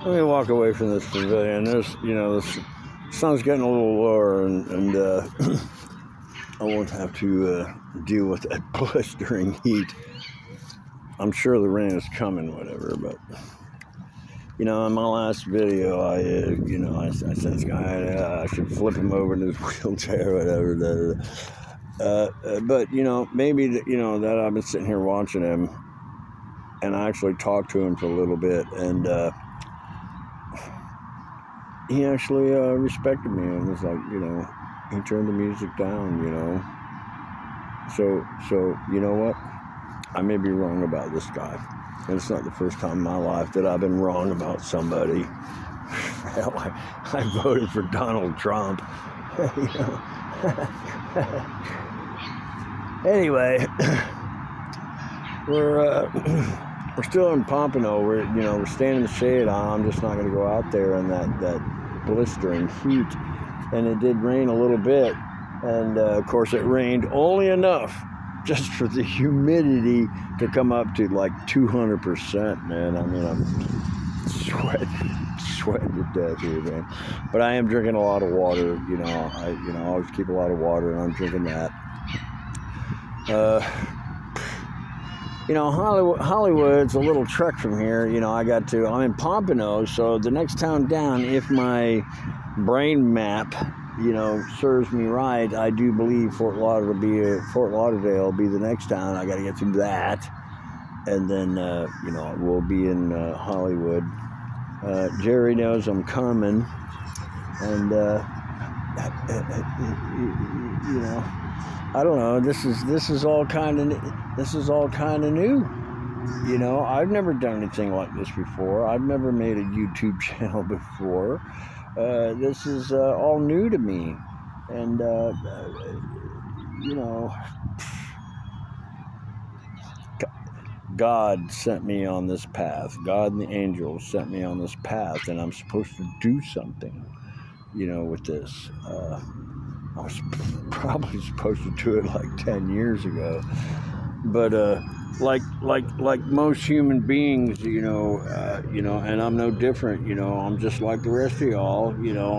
Let me walk away from this pavilion. There's, the sun's getting a little lower, and I won't have to deal with that blistering heat. I'm sure the rain is coming, whatever, but in my last video, I said this guy, I should flip him over in his wheelchair, whatever. But maybe that I've been sitting here watching him, and I actually talked to him for a little bit, and he actually respected me and was like, he turned the music down, So you know what? I may be wrong about this guy. And it's not the first time in my life that I've been wrong about somebody. Hell, I voted for Donald Trump. Anyway, we're still in Pompano. We're staying in the shade. I'm just not going to go out there in that blistering heat. And it did rain a little bit, and of course it rained only enough just for the humidity to come up to like 200%, man. I mean, I'm sweating to death here, man. But I am drinking a lot of water. I always keep a lot of water, and I'm drinking that. Hollywood's a little trek from here. I'm in Pompano, so the next town down, if my brain map, serves me right, I do believe Fort Lauderdale will be the next town. I got to get through that, and then we'll be in Hollywood. Jerry knows I'm coming, and I don't know. This is all kind of new. I've never done anything like this before. I've never made a YouTube channel before. This is all new to me, and God sent me on this path. God and the angels sent me on this path, and I'm supposed to do something, with this. I was probably supposed to do it like 10 years ago, but like most human beings, and I'm no different. I'm just like the rest of y'all.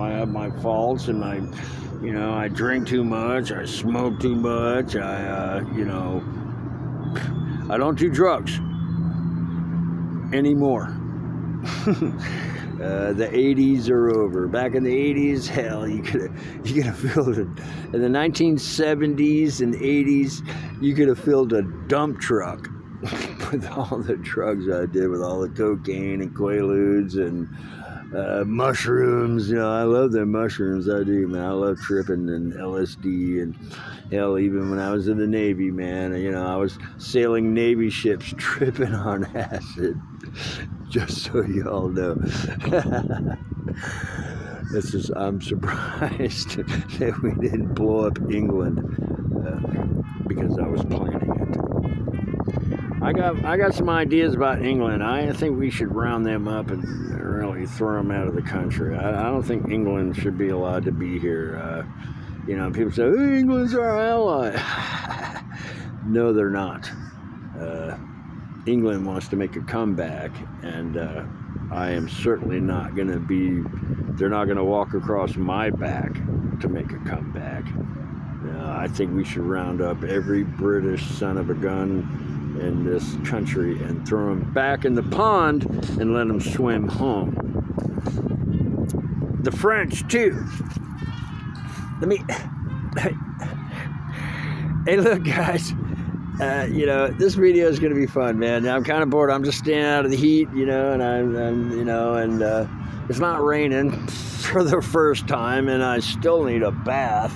I have my faults, and I drink too much, I smoke too much, I don't do drugs anymore. The 80s are over. Back in the 80s, hell, you could have filled it. In the 1970s and 80s, you could have filled a dump truck with all the drugs I did, with all the cocaine and Quaaludes and mushrooms. I love them mushrooms. I do, man. I love tripping and LSD, and hell, even when I was in the Navy, man, I was sailing Navy ships tripping on acid. Just so you all know. I'm surprised that we didn't blow up England because I was planning it. I got some ideas about England. I think we should round them up and really throw them out of the country. I don't think England should be allowed to be here. People say, oh, England's our ally. No, they're not. England wants to make a comeback, and I am certainly not going to be, they're not going to walk across my back to make a comeback. I think we should round up every British son of a gun in this country and throw them back in the pond and let them swim home. The French, too. Hey, look, guys. This video is going to be fun, man. I'm kind of bored. I'm just staying out of the heat, and it's not raining for the first time, and I still need a bath.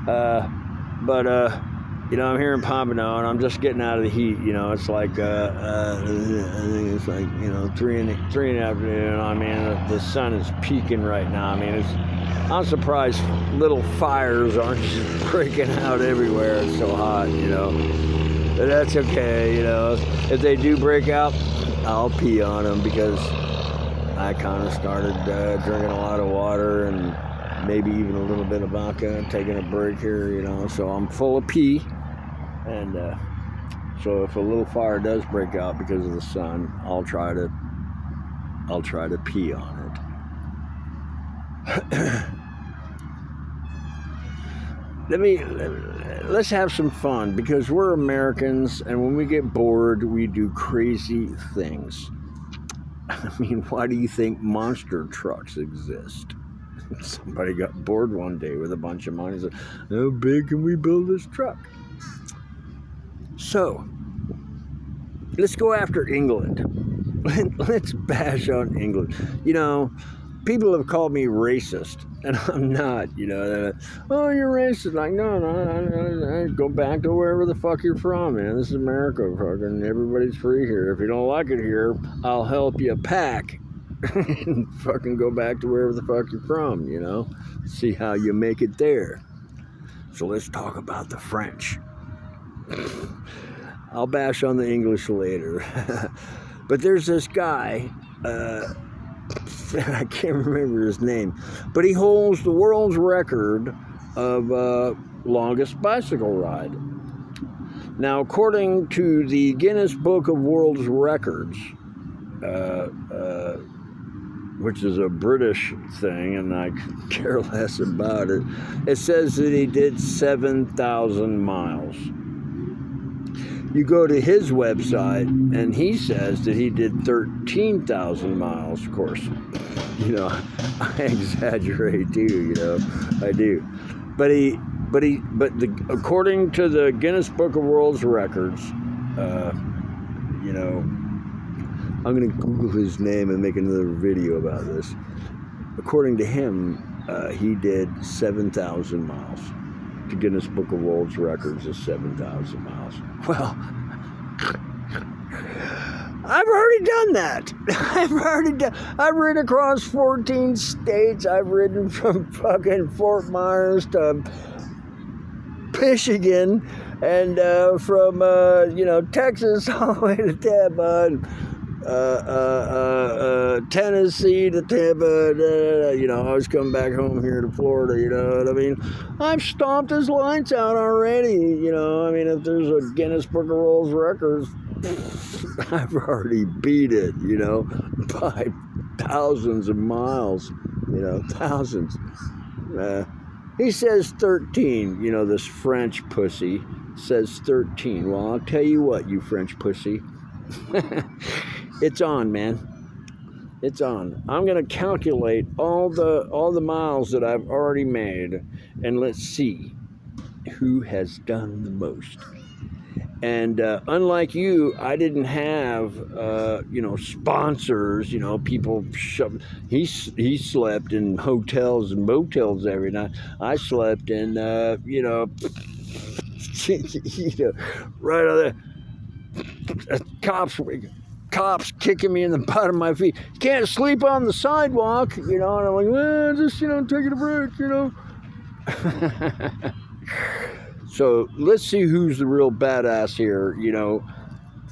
But I'm here in Pompano, and I'm just getting out of the heat. It's like, I think it's like, 3 in the afternoon. I mean, the sun is peaking right now. I mean, I'm surprised little fires aren't just breaking out everywhere. It's so hot, But that's okay, If they do break out, I'll pee on them, because I kind of started drinking a lot of water and maybe even a little bit of vodka, taking a break here, So I'm full of pee, and So if a little fire does break out because of the sun, I'll try to pee on it. Let's have some fun, because we're Americans, and when we get bored, we do crazy things. I mean, why do you think monster trucks exist? Somebody got bored one day with a bunch of money and said, how big can we build this truck? So, let's go after England. Let's bash on England. You know, people have called me racist, and I'm not. You know, oh, you're racist. Like, no, I go back to wherever the fuck you're from, man. This is America, fucking everybody's free here. If you don't like it here, I'll help you pack and fucking go back to wherever the fuck you're from, you know? See how you make it there. So let's talk about the French. I'll bash on the English later. But there's this guy, I can't remember his name, but he holds the world's record of longest bicycle ride. Now, according to the Guinness Book of World Records, which is a British thing, and I could care less about it, it says that he did 7,000 miles. You go to his website, and he says that he did 13,000 miles. Of course, you know, I exaggerate too. You know, I do. According to the Guinness Book of World Records, you know, I'm gonna Google his name and make another video about this. According to him, he did 7,000 miles. The Guinness Book of World Records is 7,000 miles. Well, I've already done that. I've ridden across 14 states. I've ridden from fucking Fort Myers to Michigan, and from you know, Texas all the way to Tampa, and Tennessee to Tampa, you know, I was coming back home here to Florida, you know what I mean? I've stomped his lights out already, you know, I mean, if there's a Guinness Book of World Records, I've already beat it, you know, by thousands of miles, you know, thousands. He says 13, you know, this French pussy says 13. Well, I'll tell you what, you French pussy. It's on, man. It's on. I'm gonna calculate all the miles that I've already made, and let's see who has done the most. And unlike you, I didn't have you know, sponsors. You know, people he slept in hotels and motels every night. I slept in you know, you know, right on there. Cops kicking me in the bottom of my feet. You can't sleep on the sidewalk, you know. And I'm like, well, just, you know, taking a break, you know. So let's see who's the real badass here, you know.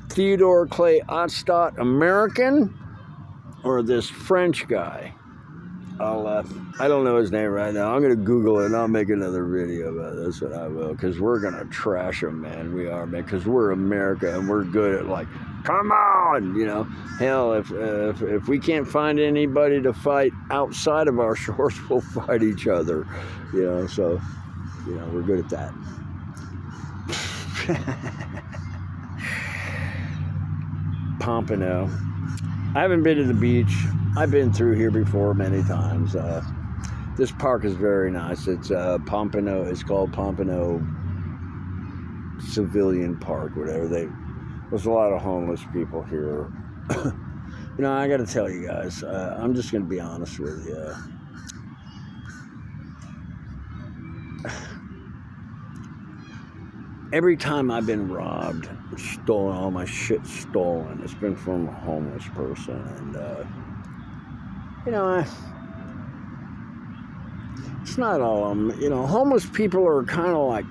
Theodore Clay Ottstadt, American, or this French guy? I don't know his name right now. I'm going to Google it, and I'll make another video about this, and I will, because we're going to trash them, man. We are, man, because we're America, and we're good at, like, come on, you know. Hell, if we can't find anybody to fight outside of our shores, we'll fight each other, you know. So, you know, we're good at that. Pompano. I haven't been to the beach. I've been through here before many times. This park is very nice. It's Pompano. It's called Pompano Civilian Park, whatever. There's a lot of homeless people here. You know, I got to tell you guys. I'm just going to be honest with you. Every time I've been robbed, stolen, all my shit stolen, it's been from a homeless person, and you know, it's not all of them. You know, homeless people are kind of like,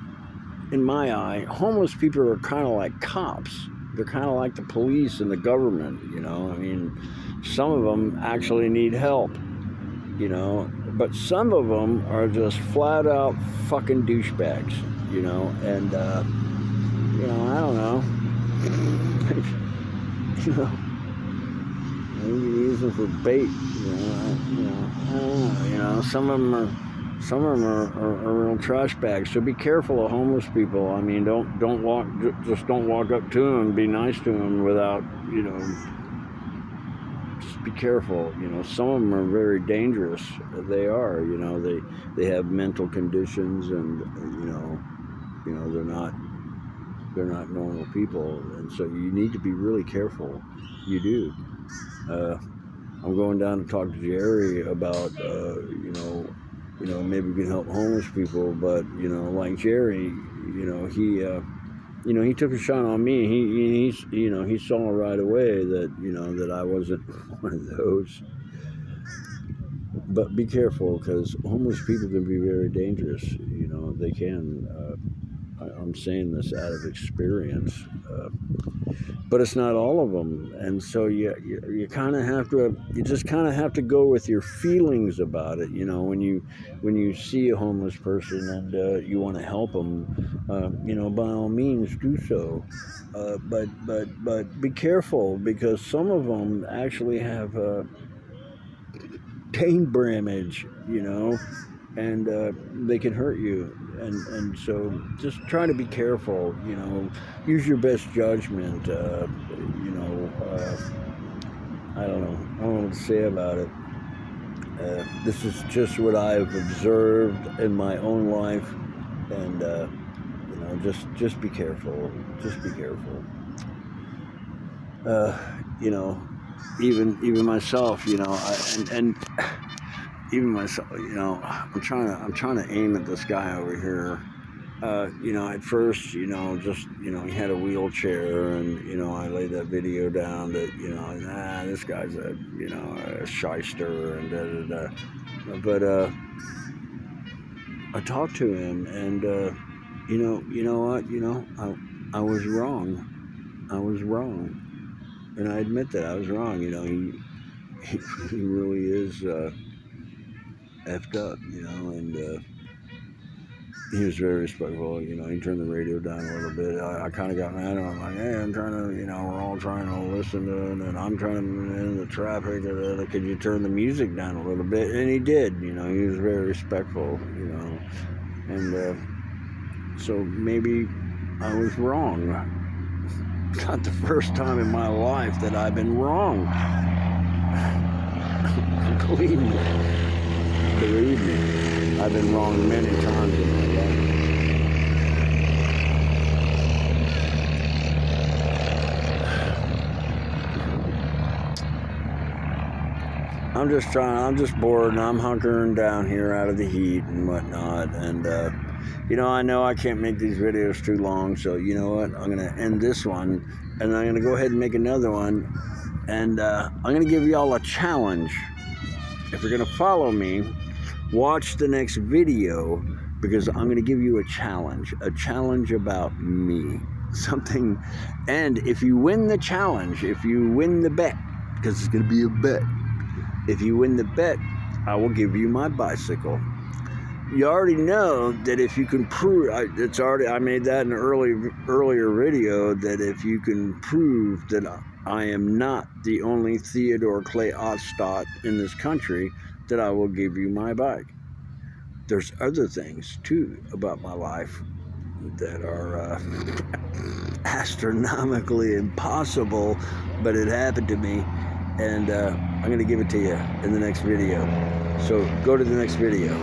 in my eye, homeless people are kind of like cops. They're kind of like the police and the government, you know. I mean, some of them actually need help, you know, but some of them are just flat out fucking douchebags, you know, and, you know, I don't know. You know, maybe use them for bait. I don't know. You know, some of them are real trash bags. So be careful of homeless people. I mean, don't walk up to them. Be nice to them without, you know. Just be careful. You know, some of them are very dangerous. They are. You know, they have mental conditions, and you know they're not normal people, and so you need to be really careful. You do. I'm going down to talk to Jerry about maybe we can help homeless people, but like Jerry, he took a shot on me. He saw right away that that I wasn't one of those. But be careful, because homeless people can be very dangerous. They can. I'm saying this out of experience, but it's not all of them, and so you just kind of have to go with your feelings about it. When you see a homeless person and you want to help them, by all means do so, but be careful, because some of them actually have brain damage, and they can hurt you, and so just try to be careful. Use your best judgment. I don't know what to say about it. This is just what I've observed in my own life, and just be careful. Just be careful. Even myself, even myself, I'm trying to aim at this guy over here. At first, he had a wheelchair, and I laid that video down that, this guy's a shyster, and da. But I talked to him, and you know what, I was wrong. And I admit that I was wrong. He really is effed up, and he was very respectful. He turned the radio down a little bit. I kind of got mad at him. I'm like, hey, I'm trying to, we're all trying to listen to it, and I'm trying to in the traffic. Could you turn the music down a little bit? And he did. He was very respectful. And so maybe I was wrong. It's not the first time in my life that I've been wrong. Believe me, I've been wrong many times in my life. I'm just bored, and I'm hunkering down here out of the heat and whatnot, and I know I can't make these videos too long, so you know what, I'm going to end this one, and I'm going to go ahead and make another one, and I'm going to give y'all a challenge. If you're going to follow me, watch the next video, because I'm going to give you a challenge about me, something, and if you win the challenge, if you win the bet, because it's going to be a bet, if you win the bet, I will give you my bicycle. You already know that if you can prove, I made that in an earlier video, that if you can prove that I am not the only Theodore Clay Ottstott in this country, that I will give you my bike. There's other things too about my life that are astronomically impossible, but it happened to me, and I'm going to give it to you in the next video. So go to the next video.